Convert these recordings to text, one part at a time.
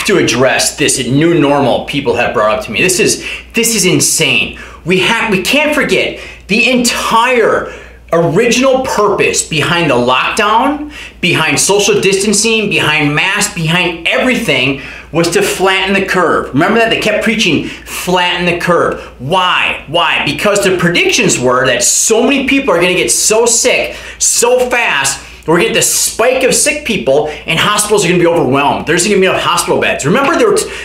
have to address this new normal people have brought up to me. This is insane. We can't forget the entire original purpose behind the lockdown, behind social distancing, behind masks, behind everything was to flatten the curve. Remember that? They kept preaching flatten the curve. Why? Why? Because the predictions were that so many people are going to get so sick so fast, we're going to get this spike of sick people and hospitals are going to be overwhelmed. There's going to be enough hospital beds. Remember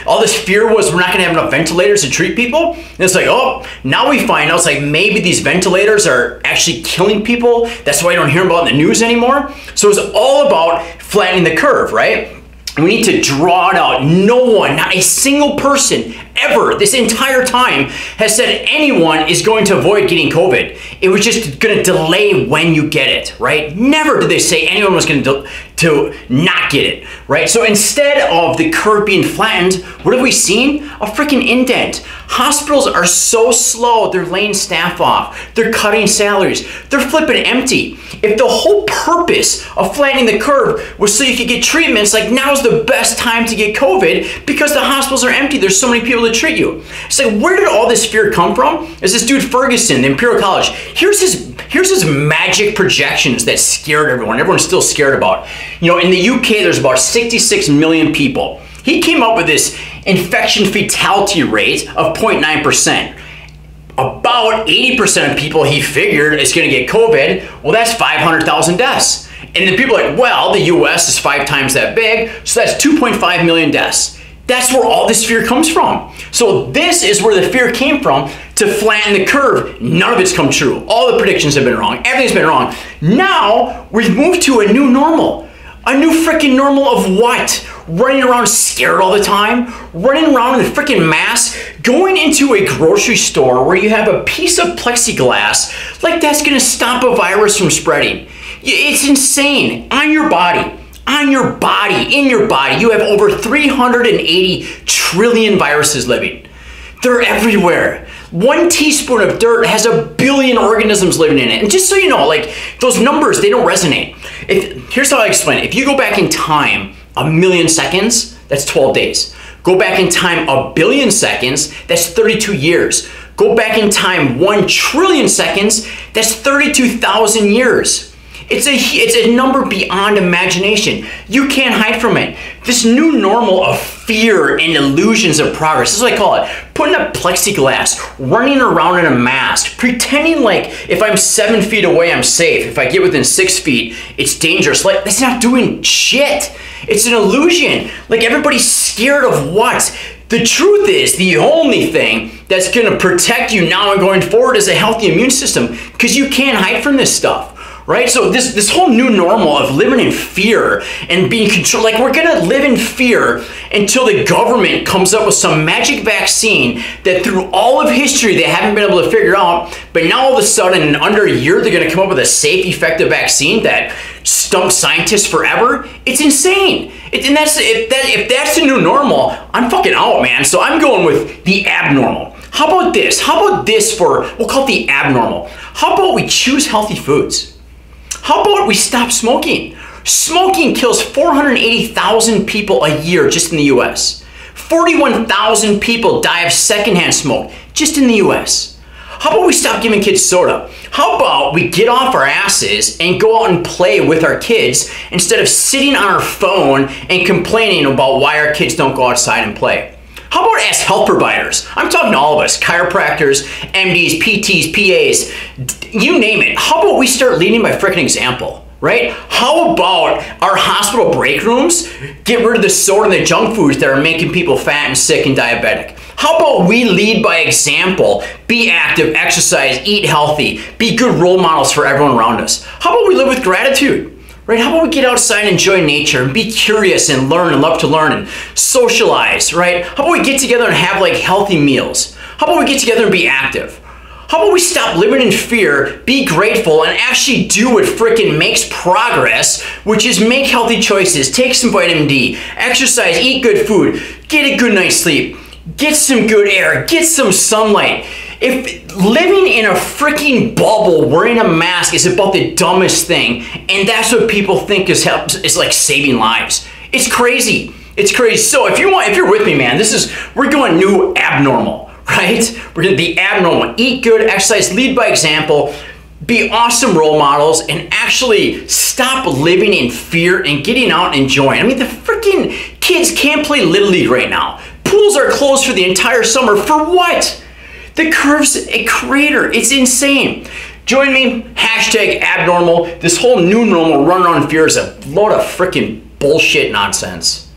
all this fear was we're not going to have enough ventilators to treat people? And it's like, oh, now we find out it's like maybe these ventilators are actually killing people. That's why you don't hear about it in the news anymore. So it's all about flattening the curve, right? We need to draw it out. No one, not a single person ever this entire time has said anyone is going to avoid getting COVID. It was just going to delay when you get it, right? Never did they say anyone was going to not get it, right? So instead of the curve being flattened, what have we seen? A freaking indent. Hospitals are so slow, they're laying staff off, they're cutting salaries, they're flipping empty. If the whole purpose of flattening the curve was so you could get treatments, like now's the best time to get COVID because the hospitals are empty, there's so many people to treat you. It's like, where did all this fear come from? Is this dude Ferguson, the Imperial College. Here's his magic projections that scared everyone. Everyone's still scared about. You know, in the UK, there's about 66 million people. He came up with this infection fatality rate of 0.9%. About 80% of people he figured is going to get COVID. Well, that's 500,000 deaths. And then people are like, well, the US is 5 times that big, so that's 2.5 million deaths. That's where all this fear comes from. So this is where the fear came from, to flatten the curve. None of it's come true. All the predictions have been wrong. Everything's been wrong. Now we've moved to a new normal. A new freaking normal of what? Running around scared all the time, running around in a freaking mask, going into a grocery store where you have a piece of plexiglass, like that's gonna stop a virus from spreading. It's insane. On your body, in your body, you have over 380 trillion viruses living. They're everywhere. 1 teaspoon of dirt has 1 billion organisms living in it. And just so you know, like, those numbers, they don't resonate. Here's how I explain it. If you go back in time 1 million seconds, that's 12 days. Go back in time 1 billion seconds, that's 32 years. Go back in time 1 trillion seconds, that's 32,000 years. It's a number beyond imagination. You can't hide from it. This new normal of fear and illusions of progress, this is what I call it. Putting up plexiglass, running around in a mask, pretending like if I'm 7 feet away, I'm safe. If I get within 6 feet, it's dangerous. Like, that's not doing shit. It's an illusion. Like, everybody's scared of what? The truth is, the only thing that's gonna protect you now and going forward is a healthy immune system, because you can't hide from this stuff. Right? So this whole new normal of living in fear and being controlled, like, we're gonna live in fear until the government comes up with some magic vaccine that through all of history they haven't been able to figure out, but now all of a sudden in under a year they're gonna come up with a safe, effective vaccine that stumps scientists forever. It's insane. If that's the new normal, I'm fucking out, man. So I'm going with the abnormal. How about this? How about this for, we'll call it the abnormal. How about we choose healthy foods? How about we stop smoking? Smoking kills 480,000 people a year just in the US. 41,000 people die of secondhand smoke just in the US. How about we stop giving kids soda? How about we get off our asses and go out and play with our kids instead of sitting on our phone and complaining about why our kids don't go outside and play? How about as health providers? I'm talking to all of us, chiropractors, MDs, PTs, PAs, you name it. How about we start leading by freaking example, right? How about our hospital break rooms get rid of the soda and the junk foods that are making people fat and sick and diabetic? How about we lead by example, be active, exercise, eat healthy, be good role models for everyone around us? How about we live with gratitude? Right? How about we get outside and enjoy nature and be curious and learn and love to learn and socialize, right? How about we get together and have like healthy meals? How about we get together and be active? How about we stop living in fear, be grateful, and actually do what freaking makes progress, which is make healthy choices, take some vitamin D, exercise, eat good food, get a good night's sleep, get some good air, get some sunlight. If living in a freaking bubble wearing a mask is about the dumbest thing, and that's what people think is like saving lives, it's crazy. It's crazy. So if you're with me, man, we're going new abnormal, right? We're gonna be abnormal. Eat good, exercise, lead by example, be awesome role models, and actually stop living in fear and getting out and enjoying. I mean, the freaking kids can't play Little League right now. Pools are closed for the entire summer. For what? The curve's a crater. It's insane. Join me, #abnormal. This whole new normal run around fear is a load of freaking bullshit nonsense.